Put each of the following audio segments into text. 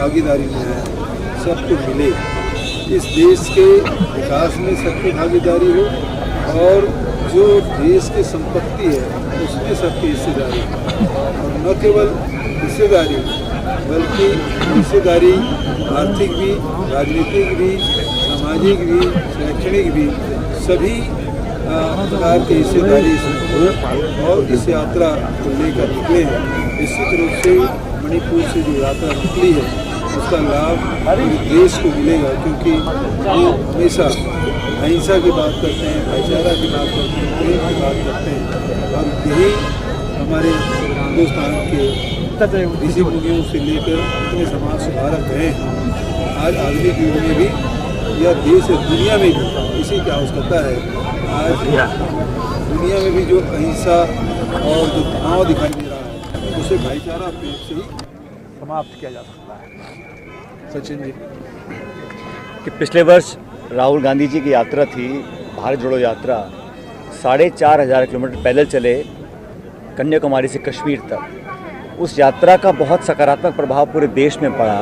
भागीदारी में है, सबको मिले, इस देश के विकास में सबकी भागीदारी हो और जो देश की संपत्ति है उसमें सबकी हिस्सेदारी, और न केवल हिस्सेदारी बल्कि हिस्सेदारी आर्थिक भी, राजनीतिक भी, सामाजिक भी, शैक्षणिक भी, सभी प्रकार की हिस्सेदारी हो। और इस यात्रा को लेकर निकले हैं। निश्चित रूप से मणिपुर से जो यात्रा निकली है उसका लाभ पूरे देश को मिलेगा, क्योंकि वो हमेशा अहिंसा की बात करते हैं, भाईचारा की बात करते हैं, प्रेम की बात करते हैं, और यही हमारे हिंदुस्तान के ऋषि मुनियों से लेकर इतने समाज सुधारक रहे हैं। आज आधुनिक युग में भी या देश और दुनिया में भी इसी की आवश्यकता है। आज दुनिया में भी जो अहिंसा और जो तनाव दिखाई दे रहा है उसे भाईचारा प्रेम से ही समाप्त किया जा सकता है। सचिन जी, कि पिछले वर्ष राहुल गांधी जी की यात्रा थी, भारत जोड़ो यात्रा, 4,500 किलोमीटर पैदल चले कन्याकुमारी से कश्मीर तक। उस यात्रा का बहुत सकारात्मक प्रभाव पूरे देश में पड़ा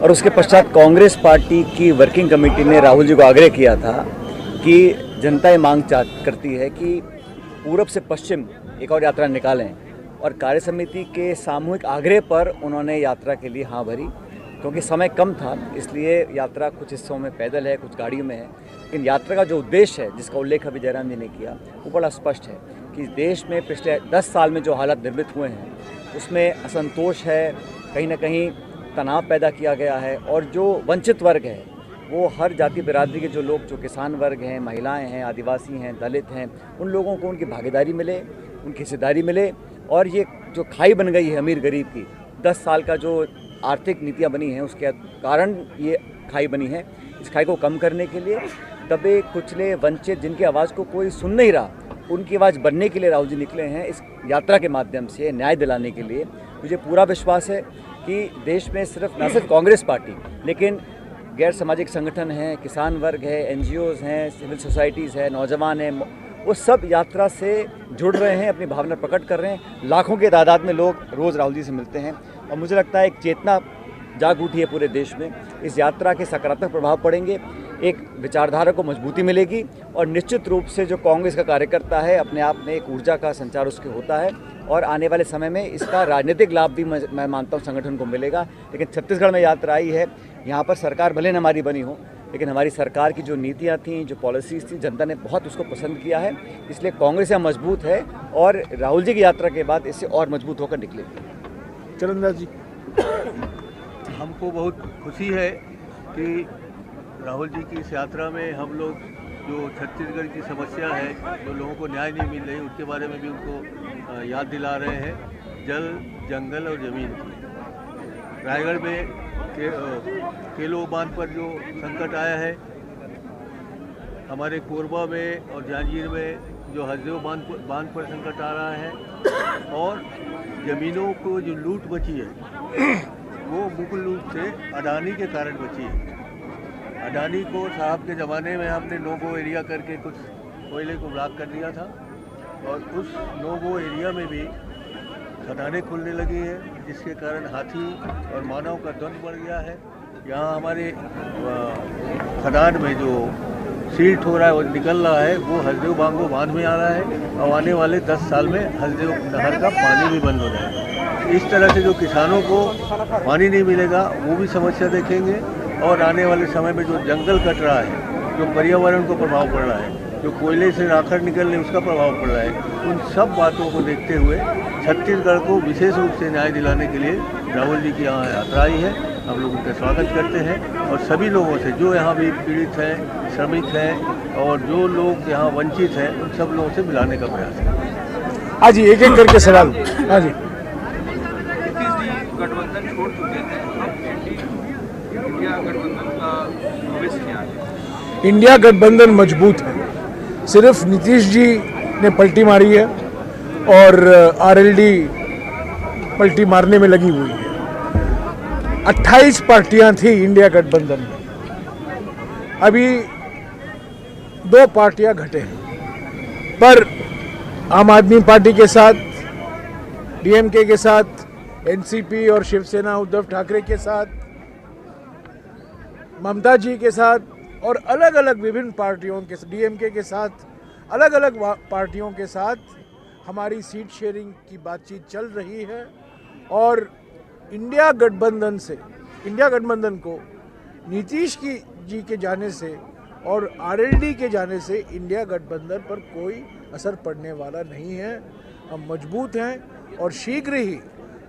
और उसके पश्चात कांग्रेस पार्टी की वर्किंग कमेटी ने राहुल जी को आग्रह किया था कि जनता ये मांग करती है कि पूरब से पश्चिम एक और यात्रा निकालें, और कार्य समिति के सामूहिक आग्रह पर उन्होंने यात्रा के लिए हाँ भरी, क्योंकि समय कम था इसलिए यात्रा कुछ हिस्सों में पैदल है, कुछ गाड़ियों में है। लेकिन यात्रा का जो उद्देश्य है, जिसका उल्लेख अभी जयराम जी ने किया, वो बड़ा स्पष्ट है कि देश में पिछले 10 साल में जो हालात निर्मित हुए हैं उसमें असंतोष है, कहीं ना कहीं तनाव पैदा किया गया है, और जो वंचित वर्ग है वो हर जाति बिरादरी के जो लोग, जो किसान वर्ग हैं, महिलाएं हैं, आदिवासी हैं, दलित हैं, उन लोगों को उनकी भागीदारी मिले, उनकी हिस्सेदारी मिले। और ये जो खाई बन गई है अमीर गरीब की, 10 साल का जो आर्थिक नीतियाँ बनी हैं उसके कारण ये खाई बनी है। इस खाई को कम करने के लिए दबे कुचले वंचित जिनकी आवाज़ को कोई सुन नहीं रहा, उनकी आवाज़ बनने के लिए राहुल जी निकले हैं इस यात्रा के माध्यम से न्याय दिलाने के लिए। मुझे पूरा विश्वास है कि देश में न सिर्फ कांग्रेस पार्टी, लेकिन गैर सामाजिक संगठन हैं, किसान वर्ग है, NGOs हैं, सिविल सोसाइटीज़ है, नौजवान हैं, वो सब यात्रा से जुड़ रहे हैं, अपनी भावना प्रकट कर रहे हैं। लाखों के तादाद में लोग रोज़ राहुल जी से मिलते हैं और मुझे लगता है एक चेतना जाग उठी है पूरे देश में। इस यात्रा के सकारात्मक प्रभाव पड़ेंगे, एक विचारधारा को मजबूती मिलेगी, और निश्चित रूप से जो कांग्रेस का कार्यकर्ता है अपने आप में एक ऊर्जा का संचार उसके होता है, और आने वाले समय में इसका राजनीतिक लाभ भी मैं मानता हूँ संगठन को मिलेगा। लेकिन छत्तीसगढ़ में यात्रा आई है, यहाँ पर सरकार भले न हमारी बनी हो, लेकिन हमारी सरकार की जो नीतियाँ थीं, जो पॉलिसीज़ थी, जनता ने बहुत उसको पसंद किया है, इसलिए कांग्रेस यहाँ मजबूत है और राहुल जी की यात्रा के बाद इससे और मजबूत होकर निकलेगी। चरणदास जी, हमको बहुत खुशी है कि राहुल जी की इस यात्रा में हम लोग जो छत्तीसगढ़ की समस्या है, जो लोगों को न्याय नहीं मिल रही, उसके बारे में भी उनको याद दिला रहे हैं। जल, जंगल और ज़मीन की रायगढ़ में केलो बांध पर जो संकट आया है, हमारे कोरबा में और जांजगीर में जो हसदेव बांध पर संकट आ रहा है, और ज़मीनों को जो लूट बची है वो मुख्य रूप से अडानी के कारण बची है। अडानी को साहब के ज़माने में हमने नो-गो एरिया करके कुछ कोयले को ब्लॉक कर दिया था, और उस नो-गो एरिया में भी खदानें खुलने लगी हैं, जिसके कारण हाथी और मानव का द्वंद्व बढ़ गया है। यहाँ हमारे खदान में जो सील्ट हो रहा है, वो निकल रहा है, वो हसदेव बांगो बांध में आ रहा है, और आने वाले 10 साल में हसदेव नहर का पानी भी बंद हो जाएगा। इस तरह से जो किसानों को पानी नहीं मिलेगा वो भी समस्या देखेंगे, और आने वाले समय में जो जंगल कट रहा है, जो पर्यावरण को प्रभाव पड़ रहा है, जो कोयले से राखड़ निकलने उसका प्रभाव पड़ रहा है, उन सब बातों को देखते हुए छत्तीसगढ़ को विशेष रूप से न्याय दिलाने के लिए राहुल जी की यहाँ यात्रा आई है। हम लोग उनका स्वागत करते हैं, और सभी लोगों से जो यहाँ भी पीड़ित हैं, श्रमिक हैं, और जो लोग यहाँ वंचित हैं, उन सब लोगों से मिलाने का प्रयास है। हाँ जी, एक एक करके सवाल। हाँ जी, गठबंधन छोड़ चुके हैं, इंडिया गठबंधन का भविष्य क्या है? इंडिया गठबंधन मजबूत है। सिर्फ नीतीश जी ने पलटी मारी है और RLD पलटी मारने में लगी हुई है। 28 पार्टियां थी इंडिया गठबंधन में, अभी 2 पार्टियां घटे हैं, पर आम आदमी पार्टी के साथ, DMK के साथ, NCP और शिवसेना उद्धव ठाकरे के साथ, ममता जी के साथ और अलग अलग विभिन्न पार्टियों के DMK के साथ अलग अलग पार्टियों के साथ हमारी सीट शेयरिंग की बातचीत चल रही है और इंडिया गठबंधन को नीतीश जी के जाने से और RLD के जाने से इंडिया गठबंधन पर कोई असर पड़ने वाला नहीं है। हम मजबूत हैं और शीघ्र ही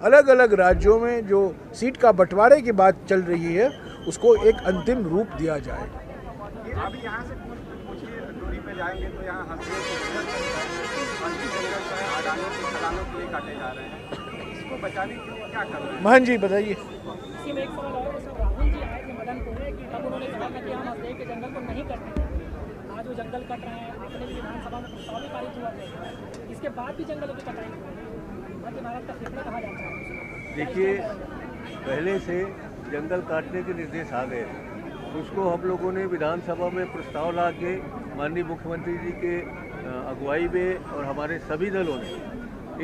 अलग अलग राज्यों में जो सीट का बंटवारे की बात चल रही है उसको एक अंतिम रूप दिया जाए। अभी यहाँ से कुछ दूरी पे जाएंगे तो यहाँ हंसुआ खदानों के लिए काटे जा रहे हैं, इसको बचाने के लिए क्या कर रहे हैं? महन जी बताइए। इसी में एक सवाल और सर, राहुल जी आए थे मदनपुर में कि तब उन्होंने कहा था कि हम हंसदेव के जंगल को नहीं कटने देंगे। आज वो जंगल कट रहे हैं, अपने भी विधानसभा में प्रस्ताव भी पारित हुआ है, इसके बाद भी जंगलों की कटाई मध्य भारत का फेफड़ा कहा जाता है। देखिए, पहले से जंगल काटने के निर्देश आ गए, उसको हम लोगों ने विधानसभा में प्रस्ताव ला के माननीय मुख्यमंत्री जी के अगुवाई में और हमारे सभी दलों ने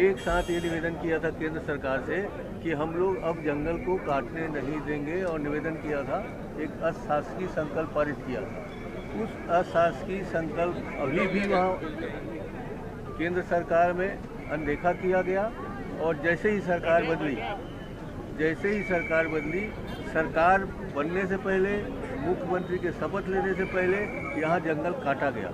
एक साथ ये निवेदन किया था केंद्र सरकार से कि हम लोग अब जंगल को काटने नहीं देंगे और निवेदन किया था, एक अशासकीय संकल्प पारित किया था। उस अशासकीय संकल्प अभी भी वहाँ केंद्र सरकार में अनदेखा किया गया और जैसे ही सरकार बदली, सरकार बनने से पहले, मुख्यमंत्री के शपथ लेने से पहले यहाँ जंगल काटा गया।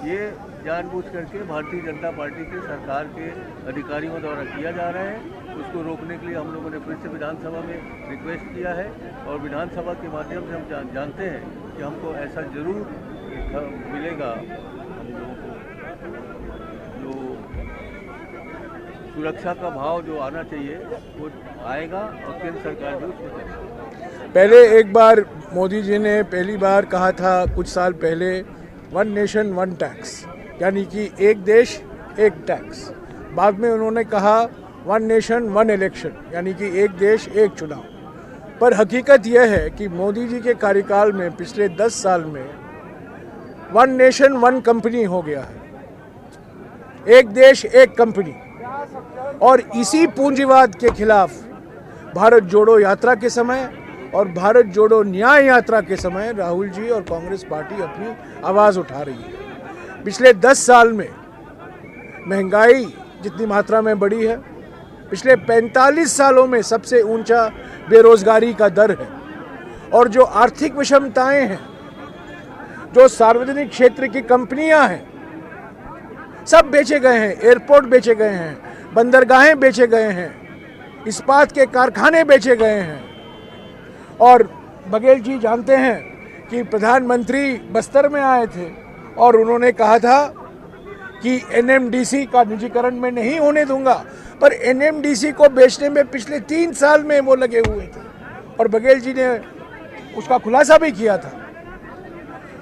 ये जानबूझ करके भारतीय जनता पार्टी के सरकार के अधिकारियों द्वारा किया जा रहा है। उसको रोकने के लिए हम लोगों ने फिर से विधानसभा में रिक्वेस्ट किया है और विधानसभा के माध्यम से हम जानते हैं कि हमको ऐसा जरूर मिलेगा, हम लोगों को जो सुरक्षा का भाव जो आना चाहिए वो आएगा और केंद्र सरकार भी उसको करेगी। पहले एक बार मोदी जी ने पहली बार कहा था कुछ साल पहले 1 नेशन 1 टैक्स, यानी कि एक देश एक टैक्स। बाद में उन्होंने कहा 1 नेशन 1 इलेक्शन, यानी कि एक देश एक चुनाव। पर हकीकत यह है कि मोदी जी के कार्यकाल में पिछले 10 साल में 1 नेशन 1 कंपनी हो गया है, एक देश एक कंपनी। और इसी पूंजीवाद के खिलाफ भारत जोड़ो यात्रा के समय और भारत जोड़ो न्याय यात्रा के समय राहुल जी और कांग्रेस पार्टी अपनी आवाज़ उठा रही है। पिछले 10 साल में महंगाई जितनी मात्रा में बढ़ी है, पिछले 45 सालों में सबसे ऊंचा बेरोजगारी का दर है और जो आर्थिक विषमताएं हैं, जो सार्वजनिक क्षेत्र की कंपनियां हैं, सब बेचे गए हैं। एयरपोर्ट बेचे गए हैं, बंदरगाहें बेचे गए हैं, इस्पात के कारखाने बेचे गए हैं। और बघेल जी जानते हैं कि प्रधानमंत्री बस्तर में आए थे और उन्होंने कहा था कि NMDC का निजीकरण में नहीं होने दूंगा, पर NMDC को बेचने में पिछले 3 साल में वो लगे हुए थे और बघेल जी ने उसका खुलासा भी किया था।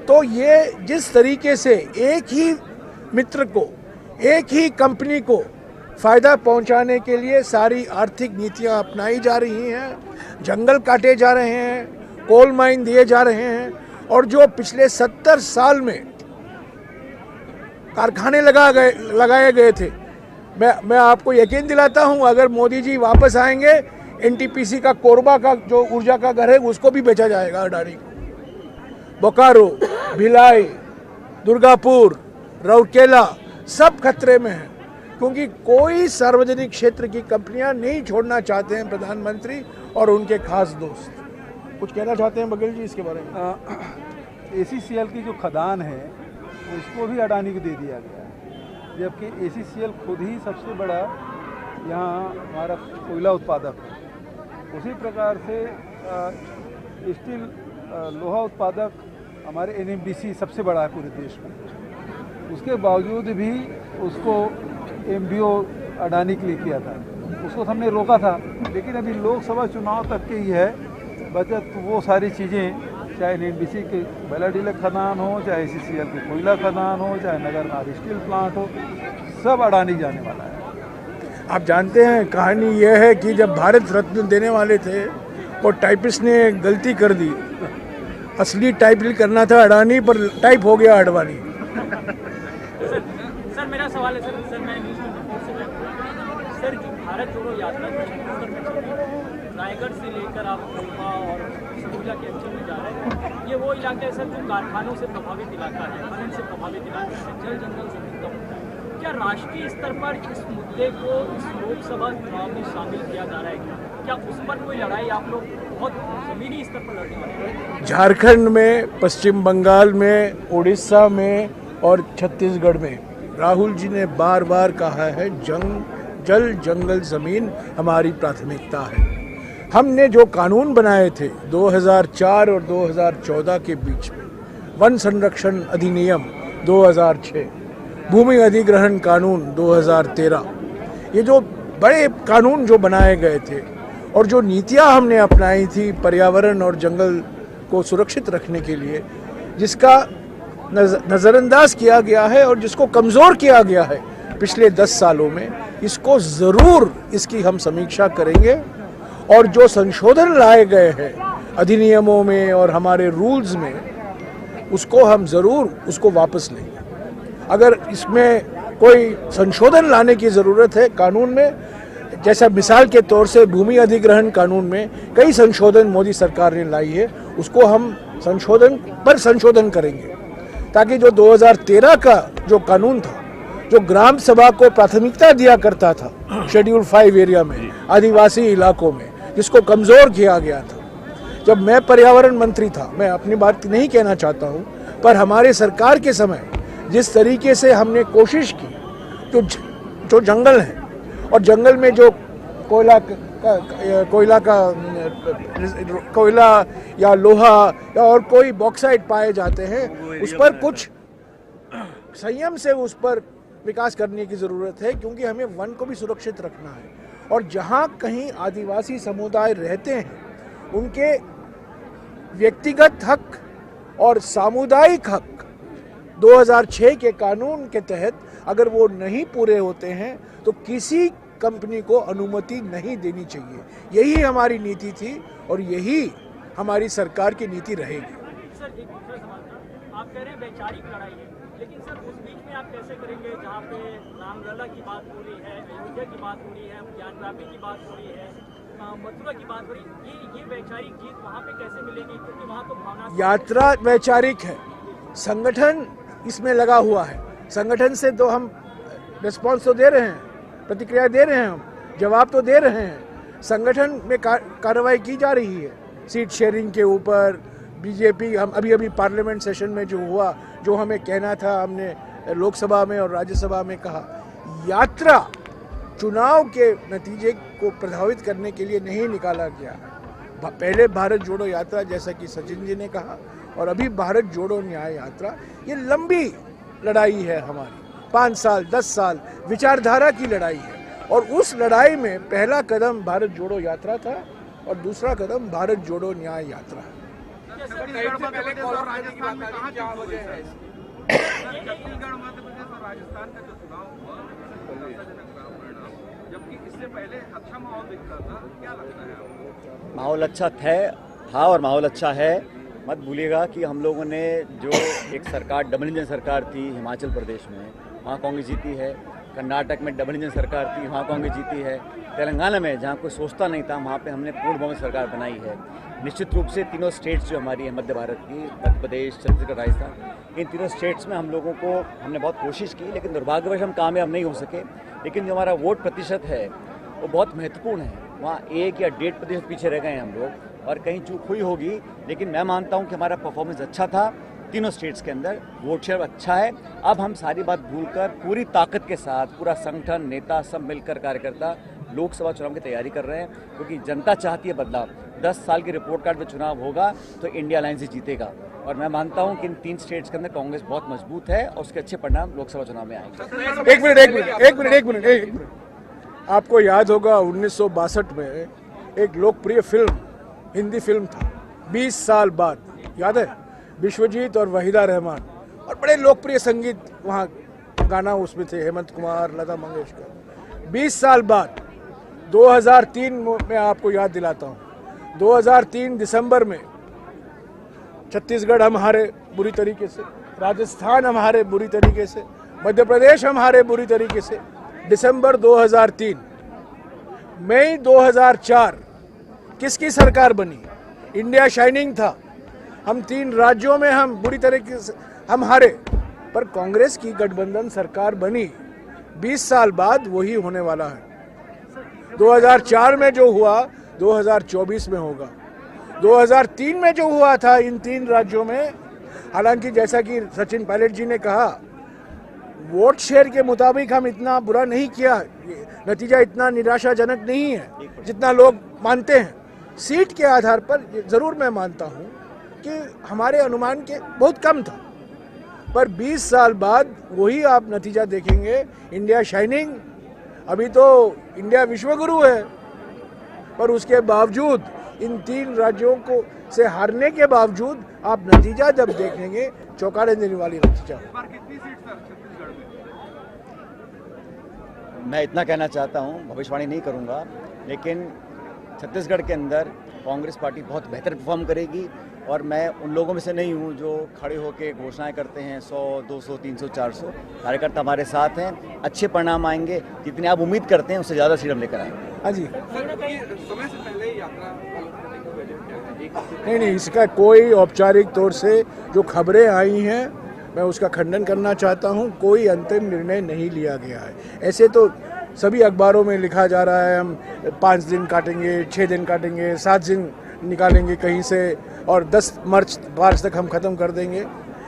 तो ये जिस तरीके से एक ही मित्र को, एक ही कंपनी को फ़ायदा पहुंचाने के लिए सारी आर्थिक नीतियां अपनाई जा रही हैं, जंगल काटे जा रहे हैं, कोल माइन दिए जा रहे हैं और जो पिछले 70 साल में कारखाने लगाए गए थे, मैं आपको यकीन दिलाता हूं अगर मोदी जी वापस आएंगे, NTPC का कोरबा का जो ऊर्जा का घर है उसको भी बेचा जाएगा अडानी को। बोकारो, भिलाई, दुर्गापुर, राउरकेला सब खतरे में हैं क्योंकि कोई सार्वजनिक क्षेत्र की कंपनियां नहीं छोड़ना चाहते हैं प्रधानमंत्री और उनके खास दोस्त। कुछ कहना चाहते हैं बघेल जी इसके बारे में? ACCL की जो खदान है उसको भी अडानी को दे दिया गया है, जबकि ACCL खुद ही सबसे बड़ा यहाँ हमारा कोयला उत्पादक है। उसी प्रकार से स्टील लोहा उत्पादक हमारे NMDC सबसे बड़ा है पूरे देश में। उसके बावजूद भी उसको MBO अडानी के लिए किया था, उसको हमने रोका था। लेकिन अभी लोकसभा चुनाव तक के ही है बचत, वो सारी चीज़ें चाहे NMDC के बेलाडीला खदान हो, चाहे ACCL के कोयला खदान हो, चाहे नगरनार स्टील प्लांट हो, सब अडानी जाने वाला है। आप जानते हैं कहानी यह है कि जब भारत रत्न देने वाले थे और टाइपिस्ट ने गलती कर दी, असली टाइप करना था अडानी पर टाइप हो गया अडवाणी। सर मेरा सवाल है सर मैं न्यूज़ 24 से सर भारत जोड़ो यात्रा रायगढ़ से लेकर आप कोलपा और सरगुजा के अंचल में जा रहे हैं, ये वो इलाका है सर जो कारखानों से प्रभावित इलाका है, खनन से प्रभावित इलाका है, जल जंगल जमीन का मुद्दा है। क्या राष्ट्रीय स्तर पर इस मुद्दे को इस लोकसभा चुनाव में शामिल किया जा रहा है? क्या उस पर कोई लड़ाई आप लोग बहुत जमीनी स्तर पर लड़ने वाले हैं? झारखंड में, पश्चिम बंगाल में, उड़ीसा में और छत्तीसगढ़ में राहुल जी ने बार बार कहा है जल जंगल ज़मीन हमारी प्राथमिकता है। हमने जो कानून बनाए थे 2004 और 2014 के बीच में, वन संरक्षण अधिनियम 2006, भूमि अधिग्रहण कानून 2013, ये जो बड़े कानून जो बनाए गए थे और जो नीतियां हमने अपनाई थी पर्यावरण और जंगल को सुरक्षित रखने के लिए, जिसका नज़रअंदाज किया गया है और जिसको कमज़ोर किया गया है पिछले 10 सालों में, इसको ज़रूर इसकी हम समीक्षा करेंगे और जो संशोधन लाए गए हैं अधिनियमों में और हमारे रूल्स में, उसको हम ज़रूर उसको वापस लेंगे। अगर इसमें कोई संशोधन लाने की ज़रूरत है कानून में, जैसा मिसाल के तौर से भूमि अधिग्रहण कानून में कई संशोधन मोदी सरकार ने लाई है, उसको हम संशोधन करेंगे ताकि जो 2013 का जो कानून था, जो ग्राम सभा को प्राथमिकता दिया करता था शेड्यूल 5 एरिया में, आदिवासी इलाकों में, जिसको कमज़ोर किया गया था। जब मैं पर्यावरण मंत्री था, मैं अपनी बात नहीं कहना चाहता हूँ, पर हमारे सरकार के समय जिस तरीके से हमने कोशिश की, जो जंगल है और जंगल में जो कोयला या लोहा या और कोई बॉक्साइट पाए जाते हैं, उस पर कुछ संयम से उस पर विकास करने की ज़रूरत है, क्योंकि हमें वन को भी सुरक्षित रखना है। और जहाँ कहीं आदिवासी समुदाय रहते हैं, उनके व्यक्तिगत हक और सामुदायिक हक 2006 के कानून के तहत अगर वो नहीं पूरे होते हैं तो किसी कंपनी को अनुमति नहीं देनी चाहिए। यही हमारी नीति थी और यही हमारी सरकार की नीति रहेगी। सर एक दूसरा सवाल था, आप कह रहे हैं वैचारिक लड़ाई है, लेकिन सर उस बीच में आप कैसे करेंगे जहाँ पे रामलला की बात हो रही है, अयोध्या की बात हो रही है, ज्ञानवापी की बात हो रही है, मथुरा की बात हो रही है, ये वैचारिक जीत वहाँ पे कैसे मिलेगी? क्योंकि वहाँ तो भावना यात्रा वैचारिक है, संगठन इसमें लगा हुआ है। संगठन से तो हम रिस्पॉन्स तो दे रहे हैं, प्रतिक्रिया दे रहे हैं, हम जवाब तो दे रहे हैं। संगठन में कार्रवाई की जा रही है सीट शेयरिंग के ऊपर। बीजेपी, हम अभी पार्लियामेंट सेशन में जो हुआ, जो हमें कहना था, हमने लोकसभा में और राज्यसभा में कहा, यात्रा चुनाव के नतीजे को प्रभावित करने के लिए नहीं निकाला गया। पहले भारत जोड़ो यात्रा, जैसा कि सचिन जी ने कहा, और अभी भारत जोड़ो न्याय यात्रा, ये लंबी लड़ाई है हमारी, 5 साल 10 साल विचारधारा की लड़ाई है। और उस लड़ाई में पहला कदम भारत जोड़ो यात्रा था और दूसरा कदम भारत जोड़ो न्याय यात्रा है। छत्तीसगढ़ मध्य प्रदेश और राजस्थान में कहाँ क्या वजह है? छत्तीसगढ़ मध्य प्रदेश और राजस्थान का जो चुनाव हुआ, जबकि इससे पहले अच्छा माहौल दिख रहा था, क्या लगता है आपको? माहौल अच्छा था और माहौल अच्छा है। मत भूलिएगा कि हम लोगों ने जो एक सरकार, डबल इंजन सरकार थी हिमाचल प्रदेश में, वहाँ कांग्रेस जीती है। कर्नाटक में डबल इंजन सरकार थी, वहाँ कांग्रेस जीती है। तेलंगाना में जहाँ कोई सोचता नहीं था, वहाँ पे हमने पूर्ण बहुमत सरकार बनाई है। निश्चित रूप से तीनों स्टेट्स जो हमारी है मध्य भारत की, मध्य प्रदेश, छत्तीसगढ़, राजस्थान, इन तीनों स्टेट्स में हम लोगों को हमने बहुत कोशिश की, लेकिन दुर्भाग्यवश हम कामयाब नहीं हो सके। लेकिन जो हमारा वोट प्रतिशत है वो बहुत महत्वपूर्ण है। वहाँ 1 या 1.5% पीछे रह गए हैं हम लोग, और कहीं चूक हुई होगी, लेकिन मैं मानता हूँ कि हमारा परफॉर्मेंस अच्छा था तीनों स्टेट्स के अंदर। वोट शेयर अच्छा है। अब हम सारी बात भूलकर पूरी ताकत के साथ पूरा संगठन, नेता, सब मिलकर, कार्यकर्ता लोकसभा चुनाव की तैयारी कर रहे हैं, क्योंकि जनता चाहती है बदलाव। 10 साल की रिपोर्ट कार्ड में चुनाव होगा तो इंडिया अलायंस ही जीतेगा, और मैं मानता हूं कि इन 3 स्टेट्स के अंदर कांग्रेस बहुत मजबूत है और उसके अच्छे परिणाम लोकसभा चुनाव में आएंगे। एक मिनट, आपको याद होगा 1962 में एक लोकप्रिय फिल्म, हिंदी फिल्म था, 20 साल बाद, याद है? विश्वजीत और वहीदा रहमान, और बड़े लोकप्रिय संगीत वहाँ गाना उसमें थे, हेमंत कुमार, लता मंगेशकर। 20 साल बाद 2003 में आपको याद दिलाता हूँ, 2003 दिसंबर में छत्तीसगढ़ हम हारे बुरी तरीके से, राजस्थान हम हारे बुरी तरीके से, मध्य प्रदेश हम हारे बुरी तरीके से। दिसंबर 2003, मई 2004 किसकी सरकार बनी? इंडिया शाइनिंग था। हम 3 राज्यों में हम बुरी तरीके से हम हारे, पर कांग्रेस की गठबंधन सरकार बनी। 20 साल बाद वही होने वाला है। 2004 में जो हुआ 2024 में होगा। 2003 में जो हुआ था इन 3 राज्यों में, हालांकि जैसा कि सचिन पायलट जी ने कहा, वोट शेयर के मुताबिक हम इतना बुरा नहीं किया, नतीजा इतना निराशाजनक नहीं है जितना लोग मानते हैं। सीट के आधार पर ज़रूर मैं मानता हूं कि हमारे अनुमान के बहुत कम था, पर 20 साल बाद वही आप नतीजा देखेंगे। इंडिया शाइनिंग, अभी तो इंडिया विश्वगुरु है, पर उसके बावजूद इन 3 राज्यों को से हारने के बावजूद आप नतीजा जब देखेंगे, चौंकाने देने वाली नतीजा। कितनी सीट सर छत्तीसगढ़ में? मैं इतना कहना चाहता हूँ, भविष्यवाणी नहीं करूँगा, लेकिन छत्तीसगढ़ के अंदर कांग्रेस पार्टी बहुत बेहतर परफॉर्म करेगी। और मैं उन लोगों में से नहीं हूँ जो खड़े होकर घोषणाएं करते हैं 100, 200, 300, 400। कार्यकर्ता हमारे साथ हैं, अच्छे परिणाम आएंगे। जितने आप उम्मीद करते हैं उससे ज़्यादा सीट हम लेकर आएंगे। हाँ जी, समय से पहले ही यात्रा नहीं, इसका कोई औपचारिक तौर से जो खबरें आई हैं मैं उसका खंडन करना चाहता हूं। कोई अंतिम निर्णय नहीं लिया गया है। ऐसे तो सभी अखबारों में लिखा जा रहा है हम 5 दिन काटेंगे, 6 दिन काटेंगे, 7 दिन निकालेंगे कहीं से और 10 मार्च तक हम ख़त्म कर देंगे।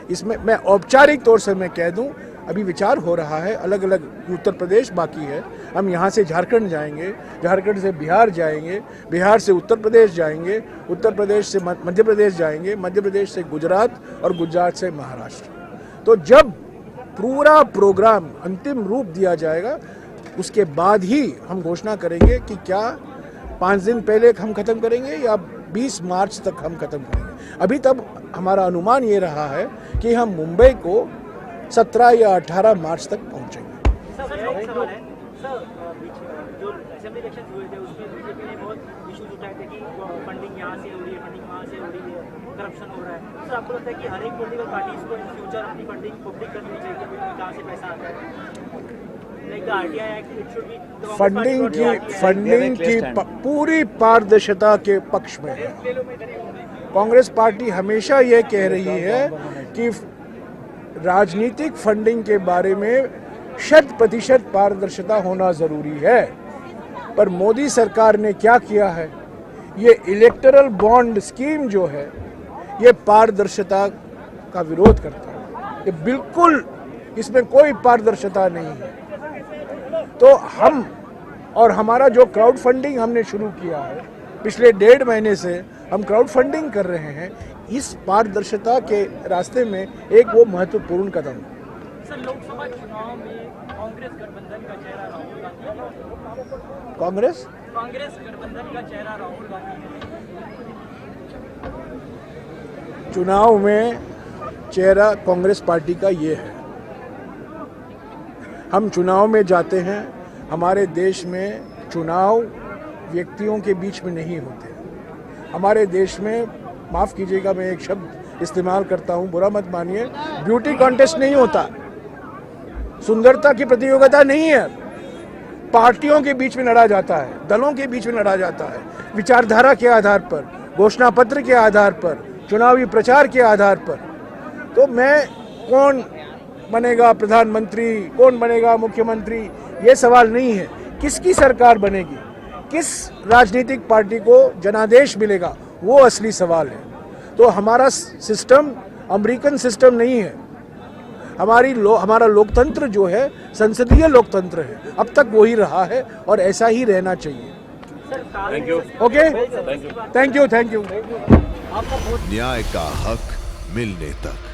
इसमें मैं औपचारिक तौर से मैं कह दूं, अभी विचार हो रहा है। अलग अलग उत्तर प्रदेश बाकी है, हम यहाँ से झारखंड जाएंगे, झारखंड से बिहार जाएंगे, बिहार से उत्तर प्रदेश जाएंगे, उत्तर प्रदेश से मध्य प्रदेश जाएंगे, मध्य प्रदेश से गुजरात और गुजरात से महाराष्ट्र। तो जब पूरा प्रोग्राम अंतिम रूप दिया जाएगा उसके बाद ही हम घोषणा करेंगे कि क्या 5 दिन पहले हम खत्म करेंगे या 20 मार्च तक हम खत्म करेंगे। अभी तक हमारा अनुमान ये रहा है कि हम मुंबई को 17 या 18 मार्च तक पहुंचेंगे। जो असेंबली इलेक्शन हुए थे उसमें बीजेपी ने बहुत इश्यूज उठाए थे कि फंडिंग यहाँ से हो रही है, फंडिंग वहाँ से हो रही है, करप्शन हो रहा है। सर आपको लगता है कि हर एक पॉलिटिकल पार्टीज को इन फ्यूचर अपनी फंडिंग पब्लिक करनी चाहिए कि कहाँ से पैसा आता है? फंडिंग की पूरी पारदर्शिता के पक्ष में है। कांग्रेस पार्टी हमेशा ये कह रही है कि राजनीतिक फंडिंग के बारे में 100% पारदर्शिता होना जरूरी है। पर मोदी सरकार ने क्या किया है, ये इलेक्टरल बॉन्ड स्कीम जो है ये पारदर्शिता का विरोध करता है। ये बिल्कुल इसमें कोई पारदर्शिता नहीं है। तो हम और हमारा जो क्राउड फंडिंग हमने शुरू किया है, पिछले 1.5 महीने से हम क्राउड फंडिंग कर रहे हैं, इस पारदर्शिता के रास्ते में एक वो महत्वपूर्ण कदम है। सर लोकसभा चुनाव में कांग्रेस गठबंधन का चेहरा राहुल गांधी, कांग्रेस गठबंधन का चेहरा राहुल गांधी चुनाव में चेहरा कांग्रेस पार्टी का ये है। हम चुनाव में जाते हैं, हमारे देश में चुनाव व्यक्तियों के बीच में नहीं होते। हमारे देश में, माफ़ कीजिएगा मैं एक शब्द इस्तेमाल करता हूं, बुरा मत मानिए, ब्यूटी कॉन्टेस्ट नहीं होता, सुंदरता की प्रतियोगिता नहीं है। पार्टियों के बीच में लड़ा जाता है, दलों के बीच में लड़ा जाता है, विचारधारा के आधार पर, घोषणा पत्र के आधार पर, चुनावी प्रचार के आधार पर। तो मैं कौन बनेगा प्रधानमंत्री, कौन बनेगा मुख्यमंत्री, ये सवाल नहीं है। किसकी सरकार बनेगी, किस राजनीतिक पार्टी को जनादेश मिलेगा, वो असली सवाल है। तो हमारा सिस्टम अमेरिकन सिस्टम नहीं है। हमारा लोकतंत्र जो है संसदीय लोकतंत्र है, अब तक वही रहा है और ऐसा ही रहना चाहिए। Okay, thank you. न्याय का हक मिलने तक।